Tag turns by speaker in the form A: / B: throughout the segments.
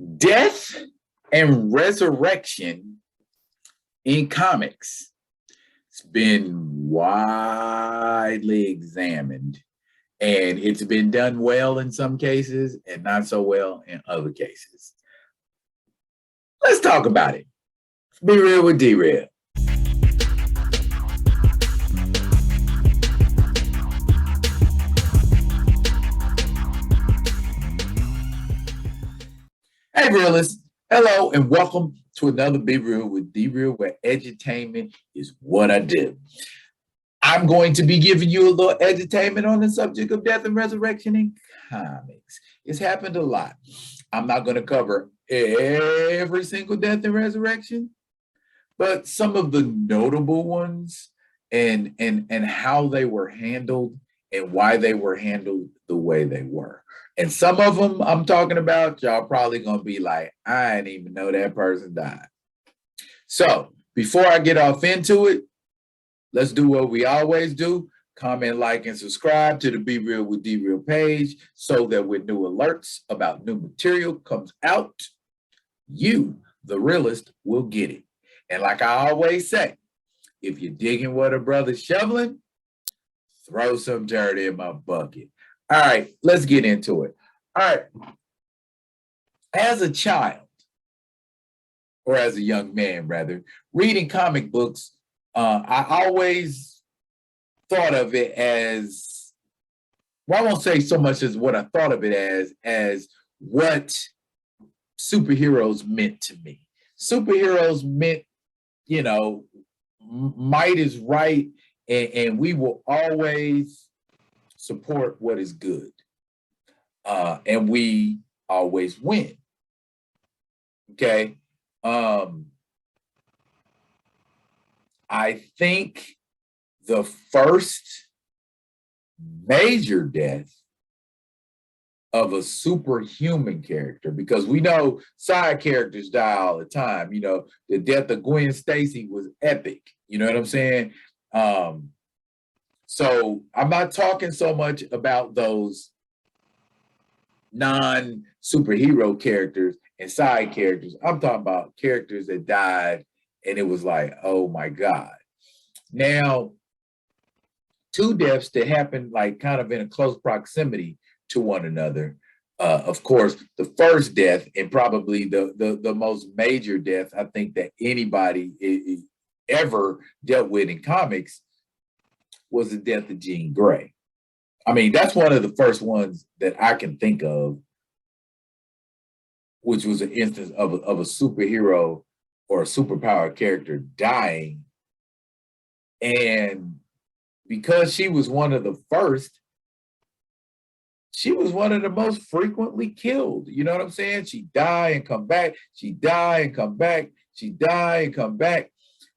A: Death and resurrection in comics. It's been widely examined, and it's been done well in some cases and not so well in other cases. Let's talk about it. Be real with D-Real. Hey, realists. Hello, and welcome to another Be Real with D-Real, where edutainment is what I do. I'm going to be giving you a little edutainment on the subject of death and resurrection in comics. It's happened a lot. I'm not going to cover every single death and resurrection, but some of the notable ones and how they were handled and why they were handled the way they were. And some of them I'm talking about, y'all probably gonna be like, I didn't even know that person died. So before I get off into it, let's do what we always do. Comment, like, and subscribe to the Be Real with D-Real page so that when new alerts about new material comes out, you, the realist, will get it. And like I always say, if you're digging what a brother's shoveling, throw some dirt in my bucket. All right, let's get into it. All right. As a child, or as a young man, rather, reading comic books, I always thought of it as, well, I won't say so much as what I thought of it as what superheroes meant to me. Superheroes meant, you know, might is right, and we will always support what is good. And we always win. Okay. I think the first major death of a superhuman character, because we know side characters die all the time. You know, the death of Gwen Stacy was epic. You know what I'm saying? So I'm not talking so much about those non-superhero characters and side characters. I'm talking about characters that died and it was like, oh my God. Now, two deaths that happened like kind of in a close proximity to one another. Of course, the first death and probably the most major death I think that anybody ever dealt with in comics was the death of Jean Grey. I mean, that's one of the first ones that I can think of, which was an instance of a superhero or a superpower character dying. And because she was one of the first, she was one of the most frequently killed. You know what I'm saying? She die and come back. She die and come back. She die and come back.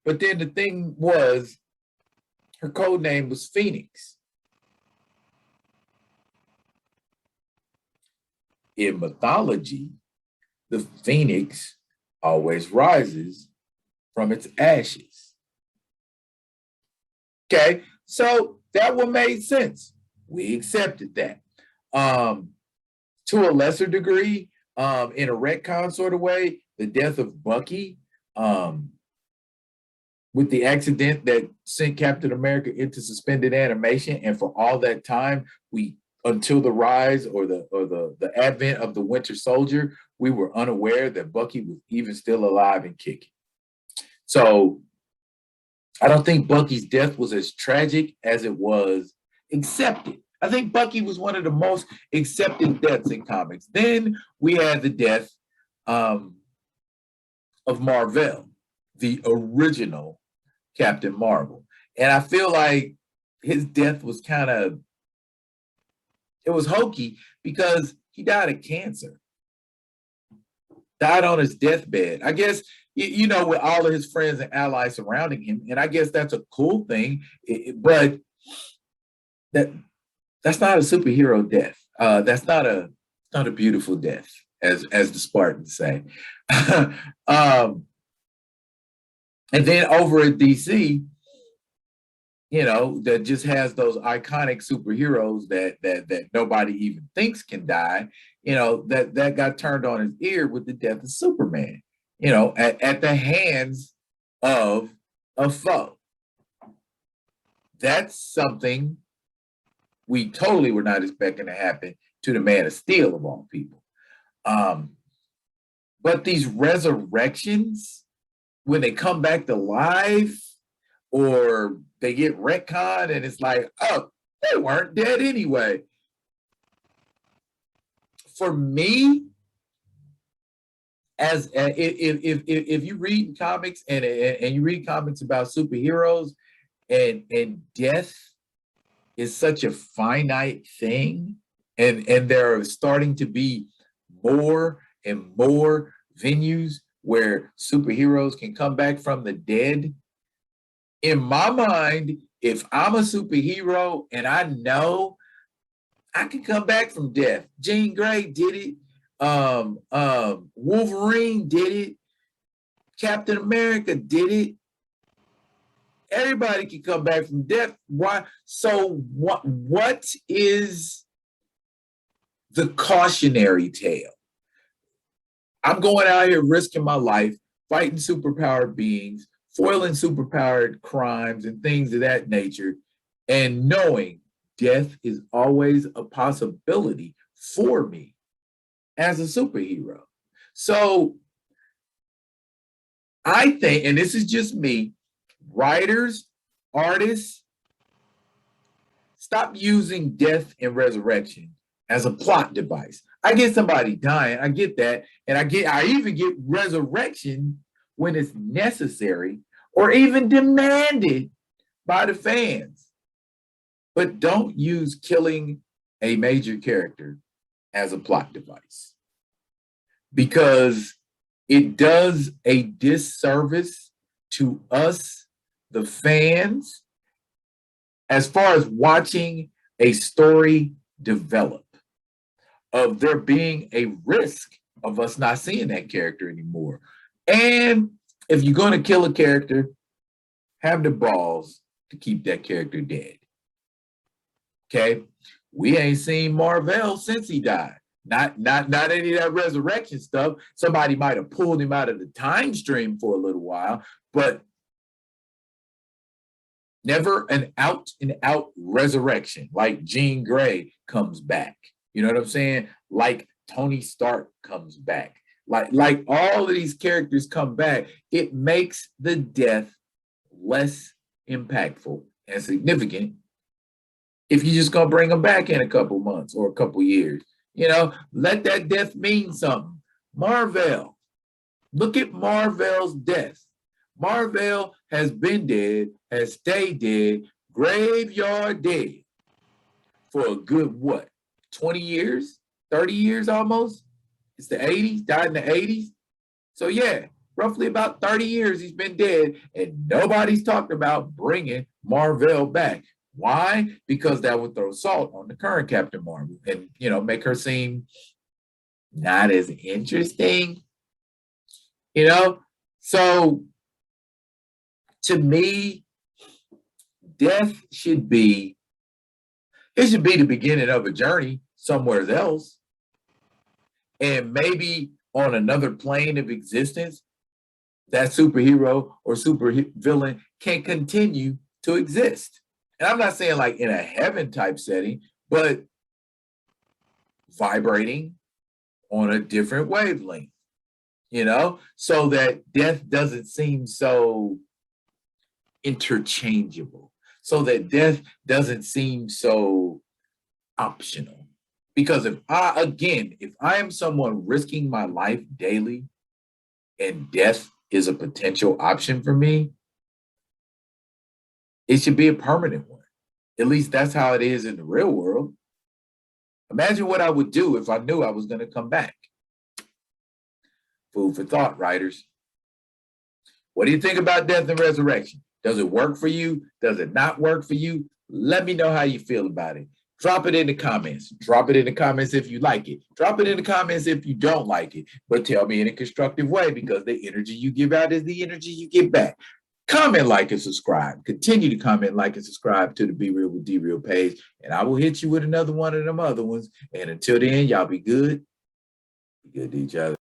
A: But then the thing was, her code name was Phoenix. In mythology, the phoenix always rises from its ashes. Okay, so that one made sense. We accepted that. To a lesser degree, in a retcon sort of way, the death of Bucky, with the accident that sent Captain America into suspended animation, and for all that time, until the rise or the advent of the Winter Soldier, we were unaware that Bucky was even still alive and kicking. So I don't think Bucky's death was as tragic as it was accepted. I think Bucky was one of the most accepted deaths in comics. Then we had the death of Mar-Vell, the original Captain Marvel. And I feel like his death was it was hokey because he died of cancer. Died on his deathbed. I guess, you know, with all of his friends and allies surrounding him. And I guess that's a cool thing, but that's not a superhero death. That's not a beautiful death, as the Spartans say. And then over at DC, you know, that just has those iconic superheroes that nobody even thinks can die, that got turned on his ear with the death of Superman, at the hands of a foe. That's something we totally were not expecting to happen to the Man of Steel of all people. But these resurrections, when they come back to life or they get retconned and it's like, oh, they weren't dead anyway. For me, as if you read comics and you read comics about superheroes and death is such a finite thing, and there are starting to be more and more venues where superheroes can come back from the dead. In my mind, if I'm a superhero and I know I can come back from death, Jean Grey did it, Wolverine did it, Captain America did it. Everybody can come back from death. Why? So what is the cautionary tale? I'm going out here risking my life, fighting superpowered beings, foiling superpowered crimes and things of that nature, and knowing death is always a possibility for me as a superhero. So I think, and this is just me, writers, artists, stop using death and resurrection as a plot device. I get somebody dying, I get that, and I even get resurrection when it's necessary or even demanded by the fans. But don't use killing a major character as a plot device, because it does a disservice to us, the fans, as far as watching a story develop, of there being a risk of us not seeing that character anymore. And if you're going to kill a character, have the balls to keep that character dead. Okay? We ain't seen mar-vell since he died. Not any of that resurrection stuff. Somebody might have pulled him out of the time stream for a little while, but never an out and out resurrection like Jean Grey comes back. You know what I'm saying? Like Tony Stark comes back. Like all of these characters come back. It makes the death less impactful and significant if you're just gonna bring them back in a couple months or a couple years. Let that death mean something. mar-vell. Look at mar-vell's death. mar-vell has been dead, has stayed dead, graveyard dead for a good, 20 years, 30 years almost? It's the 80s, died in the 80s. So yeah, roughly about 30 years he's been dead, and nobody's talked about bringing mar-vell back. Why? Because that would throw salt on the current Captain Marvel and, make her seem not as interesting, So to me, death should be the beginning of a journey somewhere else. And maybe on another plane of existence, that superhero or super villain can continue to exist. And I'm not saying like in a heaven type setting, but vibrating on a different wavelength, so that death doesn't seem so interchangeable, so that death doesn't seem so optional. Because if I am someone risking my life daily and death is a potential option for me, it should be a permanent one. At least that's how it is in the real world. Imagine what I would do if I knew I was going to come back. Food for thought, writers. What do you think about death and resurrection? Does it work for you? Does it not work for you? Let me know how you feel about it. Drop it in the comments. Drop it in the comments if you like it. Drop it in the comments if you don't like it. But tell me in a constructive way, because the energy you give out is the energy you get back. Comment, like, and subscribe. Continue to comment, like, and subscribe to the Be Real with D Real page. And I will hit you with another one of them other ones. And until then, y'all be good Be good to each other.